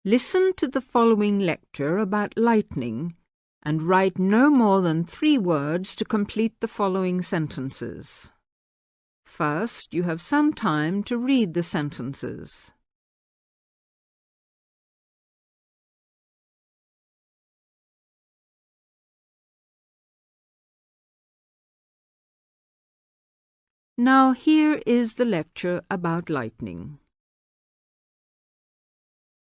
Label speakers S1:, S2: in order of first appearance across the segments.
S1: Listen to the following lecture about lightning and write no more than 3 words to complete the following sentences. First, you have some time to read the sentences. Now here is the lecture about lightning.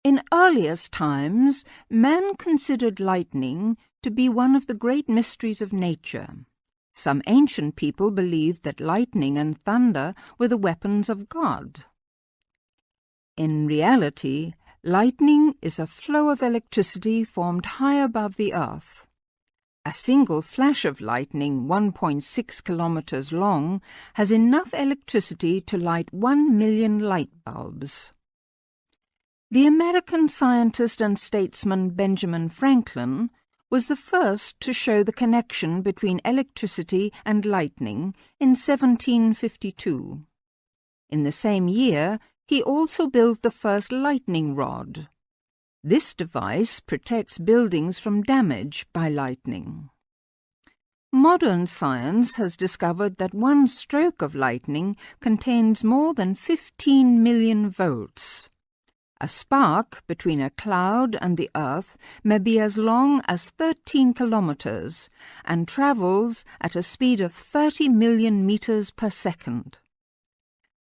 S1: In earliest times, man considered lightning to be one of the great mysteries of nature. Some ancient people believed that lightning and thunder were the weapons of God. In reality, lightning is a flow of electricity formed high above the earth. A single flash of lightning 1.6 kilometers long has enough electricity to light 1 million light bulbs. The American scientist and statesman Benjamin Franklin was the first to show the connection between electricity and lightning in 1752. In the same year, he also built the first lightning rod. This device protects buildings from damage by lightning. Modern science has discovered that one stroke of lightning contains more than 15 million volts. A spark between a cloud and the earth may be as long as 13 kilometers and travels at a speed of 30 million meters per second.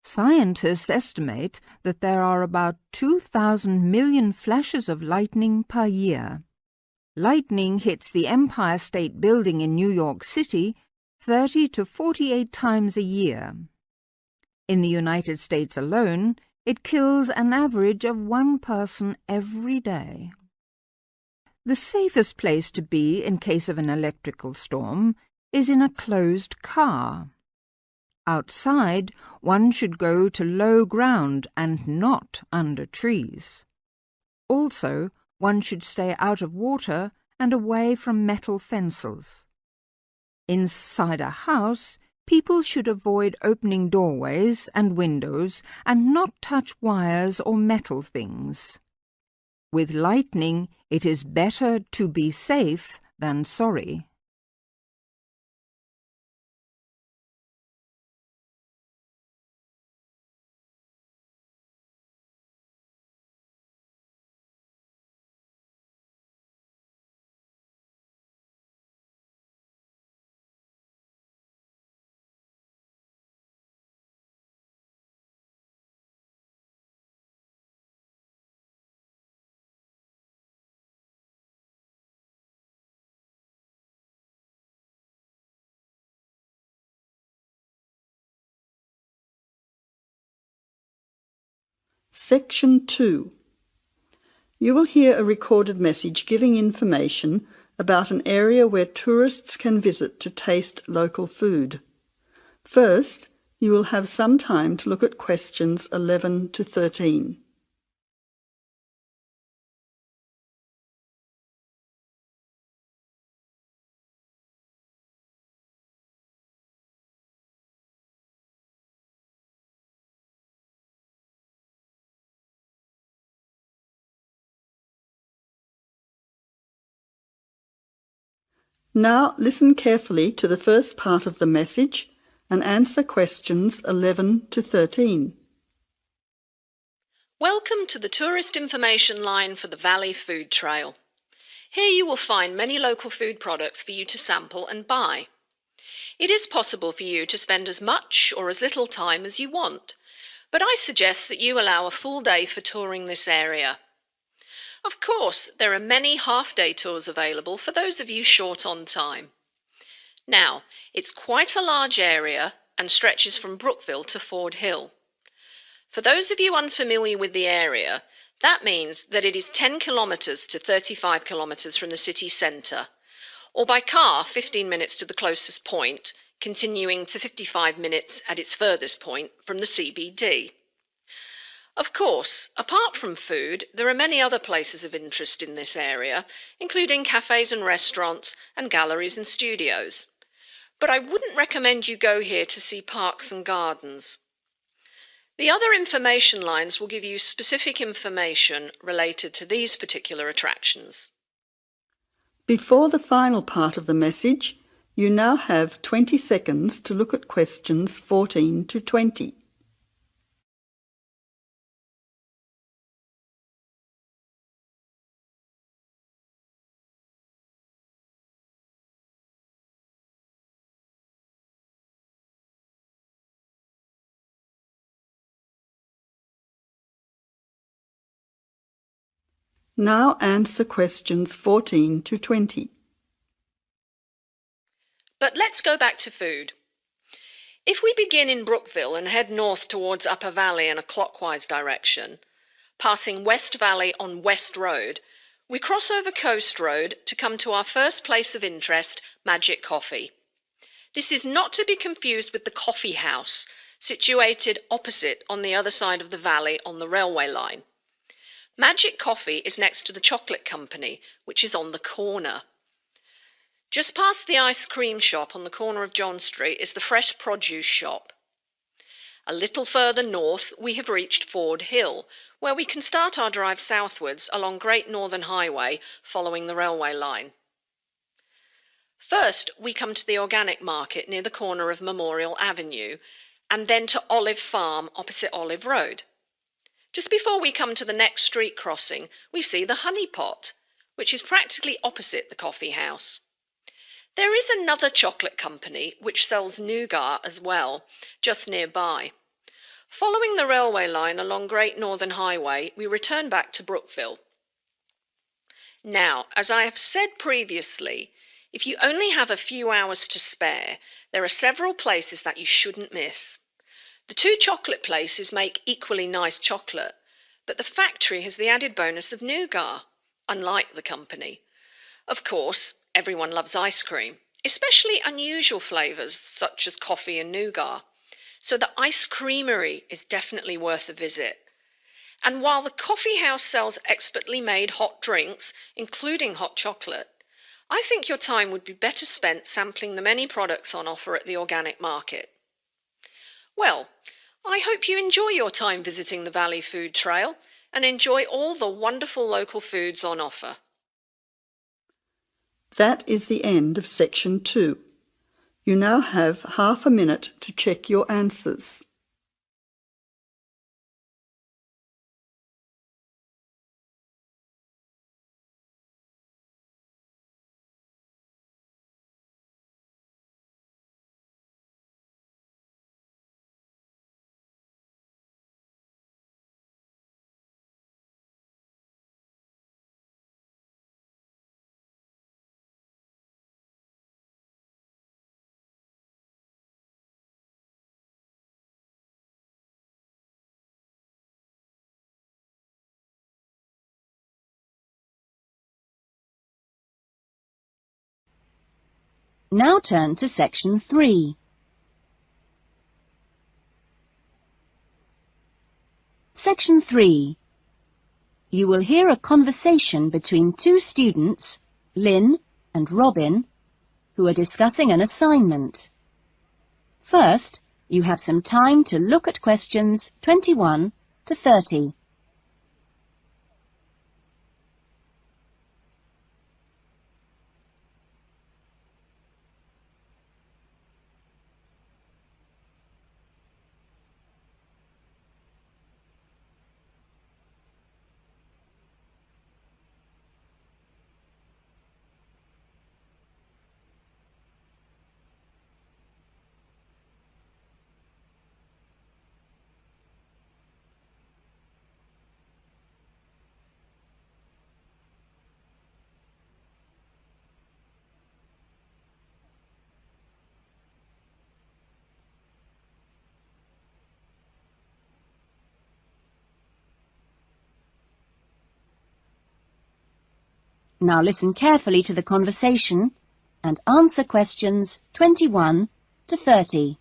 S1: Scientists estimate that there are about 2,000 million flashes of lightning per year. Lightning hits the Empire State Building in New York City 30 to 48 times a year. In the United States alone, it kills an average of 1 person every day. The safest place to be in case of an electrical storm is in a closed car. Outside, one should go to low ground and not under trees. Also, one should stay out of water and away from metal fences. Inside a house, people should avoid opening doorways and windows and not touch wires or metal things. With lightning, it is better to be safe than sorry.
S2: Section 2. You will hear a recorded message giving information about an area where tourists can visit to taste local food. First, you will have some time to look at questions 11 to 13. Now listen carefully to the first part of the message and answer questions 11 to 13.
S3: Welcome to the tourist information line for the Valley Food Trail. Here you will find many local food products for you to sample and buy. It is possible for you to spend as much or as little time as you want, but I suggest that you allow a full day for touring this area. Of course, there are many half-day tours available for those of you short on time. Now, it's quite a large area and stretches from Brookville to Ford Hill. For those of you unfamiliar with the area, that means that it is 10 kilometres to 35 kilometres from the city centre, or by car 15 minutes to the closest point, continuing to 55 minutes at its furthest point from the CBD. Of course, apart from food, there are many other places of interest in this area, including cafes and restaurants and galleries and studios. But I wouldn't recommend you go here to see parks and gardens. The other information lines will give you specific information related to these particular attractions.
S2: Before the final part of the message, you now have 20 seconds to look at questions 14 to 20. Now answer questions 14 to 20.
S3: But let's go back to food. If we begin in Brookville and head north towards Upper Valley in a clockwise direction, passing West Valley on West Road, we cross over Coast Road to come to our first place of interest, Magic Coffee. This is not to be confused with the Coffee House, situated opposite on the other side of the valley on the railway line. Magic Coffee is next to the Chocolate Company, which is on the corner. Just past the ice cream shop on the corner of John Street is the fresh produce shop. A little further north we have reached Ford Hill, where we can start our drive southwards along Great Northern Highway following the railway line. First we come to the organic market near the corner of Memorial Avenue, and then to Olive Farm opposite Olive Road. Just before we come to the next street crossing, we see the Honey Pot, which is practically opposite the coffee house. There is another chocolate company which sells nougat as well, just nearby. Following the railway line along Great Northern Highway, we return back to Brookville. Now, as I have said previously, if you only have a few hours to spare, there are several places that you shouldn't miss. The two chocolate places make equally nice chocolate, but the factory has the added bonus of nougat, unlike the company. Of course, everyone loves ice cream, especially unusual flavours such as coffee and nougat, so the ice creamery is definitely worth a visit. And while the coffee house sells expertly made hot drinks, including hot chocolate, I think your time would be better spent sampling the many products on offer at the organic market. Well, I hope you enjoy your time visiting the Valley Food Trail and enjoy all the wonderful local foods on offer.
S2: That is the end of section 2. You now have half a minute to check your answers.
S4: Now turn to section 3. Section 3. You will hear a conversation between two students, Lynn and Robin, who are discussing an assignment. First, you have some time to look at questions 21 to 30. Now listen carefully to the conversation and answer questions 21 to 30.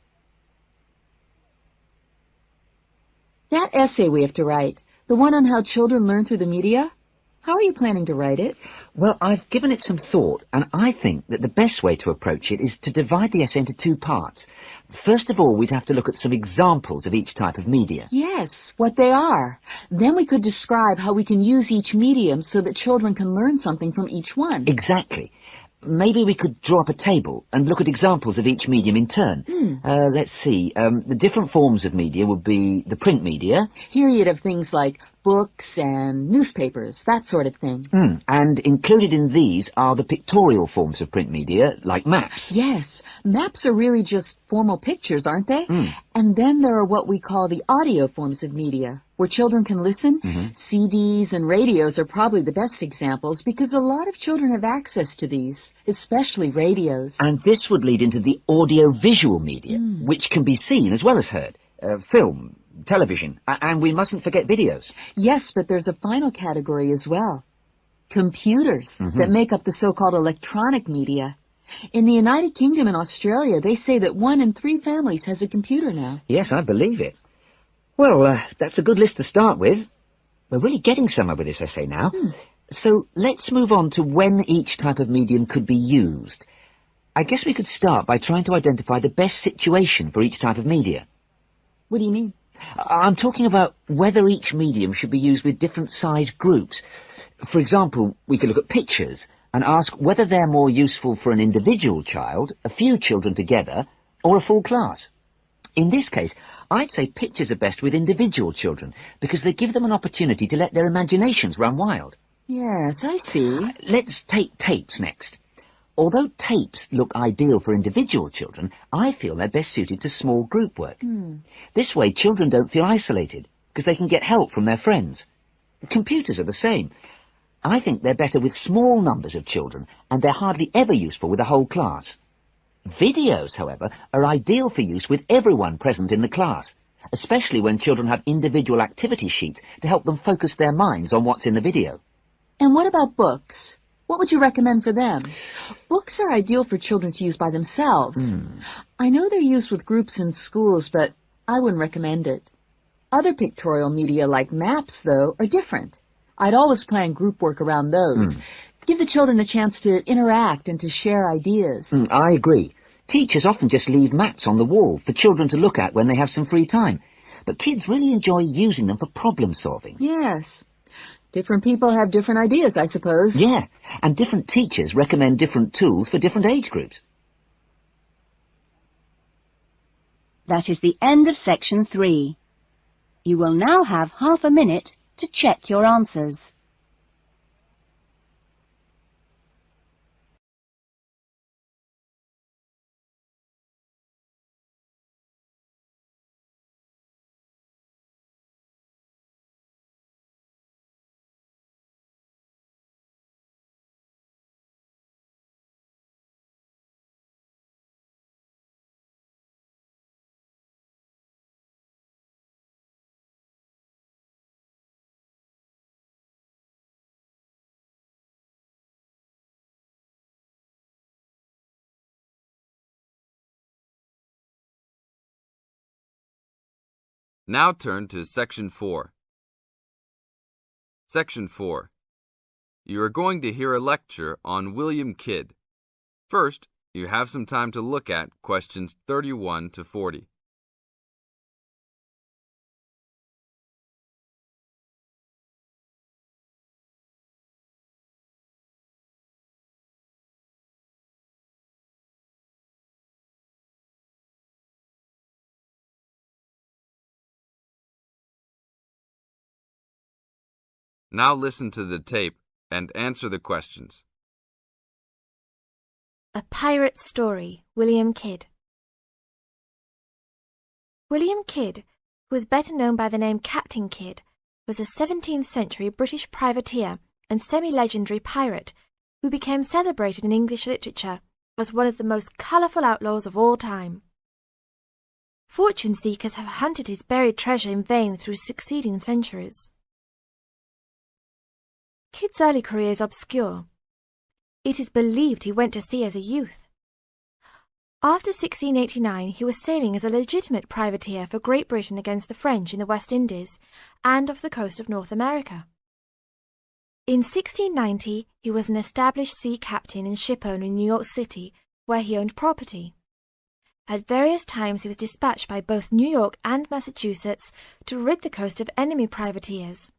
S5: That essay we have to write, the one on how children learn through the media, How are you planning to write it?
S6: Well, I've given it some thought, and I think that the best way to approach it is to divide the essay into two parts. First of all, we'd have to look at some examples of each type of media.
S5: Yes, what they are. Then we could describe how we can use each medium so that children can learn something from each one.
S6: Exactly. Maybe we could draw up a table and look at examples of each medium in turn. Let's see. The different forms of media would be the print media.
S5: Here you'd have things like books and newspapers, that sort of thing.
S6: And included in these are the pictorial forms of print media, like maps.
S5: Yes, maps are really just formal pictures, aren't they? And then there are what we call the audio forms of media, where children can listen. CDs and radios are probably the best examples because a lot of children have access to these, especially radios.
S6: And this would lead into the audio-visual media, which can be seen as well as heard. Film, television, and we mustn't forget videos.
S5: Yes, but there's a final category as well. Computers that make up the so-called electronic media. In the United Kingdom and Australia, they say that 1 in 3 families has a computer now.
S6: Yes, I believe it. Well, that's a good list to start with. We're really getting somewhere with this essay now. So let's move on to when each type of medium could be used. I guess we could start by trying to identify the best situation for each type of media.
S5: What do you mean?
S6: I'm talking about whether each medium should be used with different size groups. For example, we could look at pictures and ask whether they're more useful for an individual child, a few children together, or a full class. In this case, I'd say pictures are best with individual children because they give them an opportunity to let their imaginations run wild.
S5: Yes, I see.
S6: Let's take tapes next. Although tapes look ideal for individual children, I feel they're best suited to small group work. This way, children don't feel isolated because they can get help from their friends. Computers are the same. I think they're better with small numbers of children, and they're hardly ever useful with a whole class. Videos, however, are ideal for use with everyone present in the class, especially when children have individual activity sheets to help them focus their minds on what's in the video.
S5: And what about books? What would you recommend for them? Books are ideal for children to use by themselves. I know they're used with groups in schools, but I wouldn't recommend it. Other pictorial media like maps, though, are different. I'd always plan group work around those. Give the children a chance to interact and to share ideas.
S6: I agree. Teachers often just leave maps on the wall for children to look at when they have some free time. But kids really enjoy using them for problem solving.
S5: Yes. Different people have different ideas, I suppose.
S6: Yeah, and different teachers recommend different tools for different age groups.
S4: That is the end of section 3. You will now have half a minute to check your answers.
S7: Now turn to Section 4. Section 4. You are going to hear a lecture on William Kidd. First, you have some time to look at questions 31 to 40. Now listen to the tape and answer the questions.
S8: A Pirate Story, William Kidd. William Kidd, who was better known by the name Captain Kidd, was a 17th century British privateer and semi-legendary pirate who became celebrated in English literature as one of the most colourful outlaws of all time. Fortune seekers have hunted his buried treasure in vain through succeeding centuries. Kidd's early career is obscure. It is believed he went to sea as a youth. After 1689, he was sailing as a legitimate privateer for Great Britain against the French in the West Indies and off the coast of North America. In 1690, he was an established sea captain and shipowner in New York City, where he owned property. At various times he was dispatched by both New York and Massachusetts to rid the coast of enemy privateers.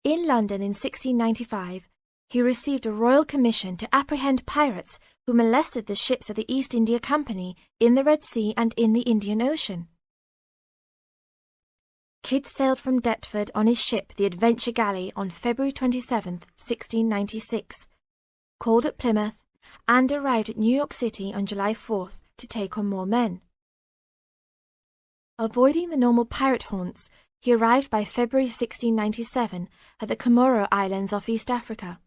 S8: In London in 1695, he received a royal commission to apprehend pirates who molested the ships of the East India Company in the Red Sea and in the Indian Ocean. Kidd sailed from Deptford on his ship, the Adventure Galley, on February 27, 1696, called at Plymouth, and arrived at New York City on July 4th to take on more men. Avoiding the normal pirate haunts, he arrived by February 1697 at the Comoro Islands off East Africa.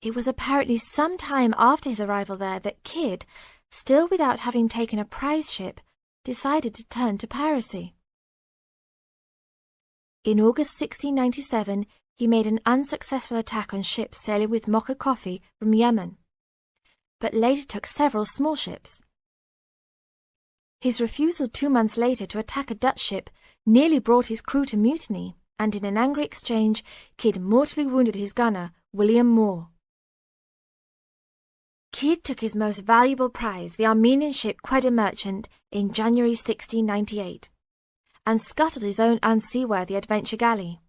S8: It was apparently some time after his arrival there that Kidd, still without having taken a prize ship, decided to turn to piracy. In August 1697, he made an unsuccessful attack on ships sailing with mocha coffee from Yemen, but later took several small ships. His refusal 2 months later to attack a Dutch ship nearly brought his crew to mutiny, and in an angry exchange, Kidd mortally wounded his gunner, William Moore. Kidd took his most valuable prize, the Armenian ship Quedda Merchant, in January 1698, and scuttled his own unseaworthy Adventure Galley.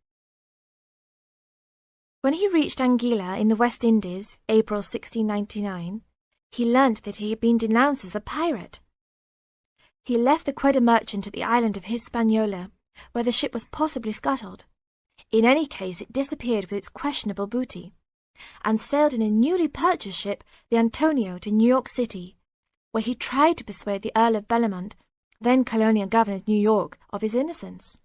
S8: When he reached Anguilla in the West Indies, April 1699, he learnt that he had been denounced as a pirate. He left the Quedda Merchant at the island of Hispaniola, where the ship was possibly scuttled. In any case, it disappeared with its questionable booty, and sailed in a newly purchased ship, the Antonio, to New York City, where he tried to persuade the Earl of Bellamont, then colonial governor of New York, of his innocence.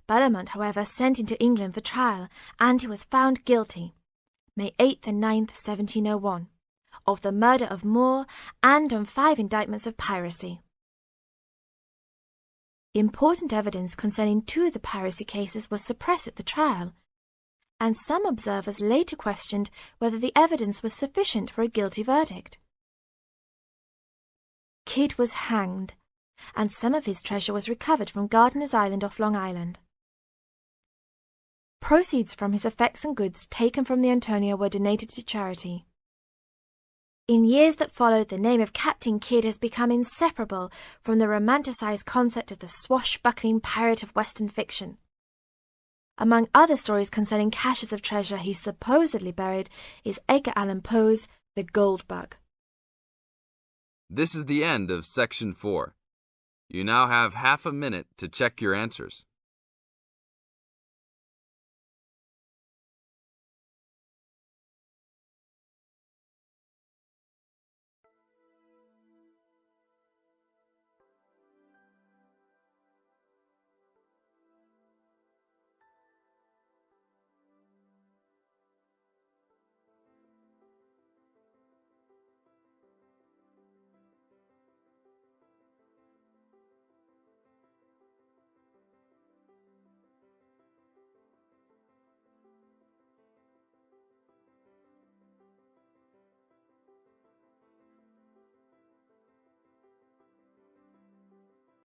S8: Bellamont, however, sent him to England for trial, and he was found guilty, May 8th and 9th, 1701, of the murder of Moore and on 5 indictments of piracy. Important evidence concerning 2 of the piracy cases was suppressed at the trial, and some observers later questioned whether the evidence was sufficient for a guilty verdict. Kidd was hanged, and some of his treasure was recovered from Gardiner's Island off Long Island. Proceeds from his effects and goods taken from the Antonio were donated to charity. In years that followed, the name of Captain Kidd has become inseparable from the romanticized concept of the swashbuckling pirate of Western fiction. Among other stories concerning caches of treasure he supposedly buried is Edgar Allan Poe's The Gold Bug.
S7: This is the end of Section 4. You now have half a minute to check your answers.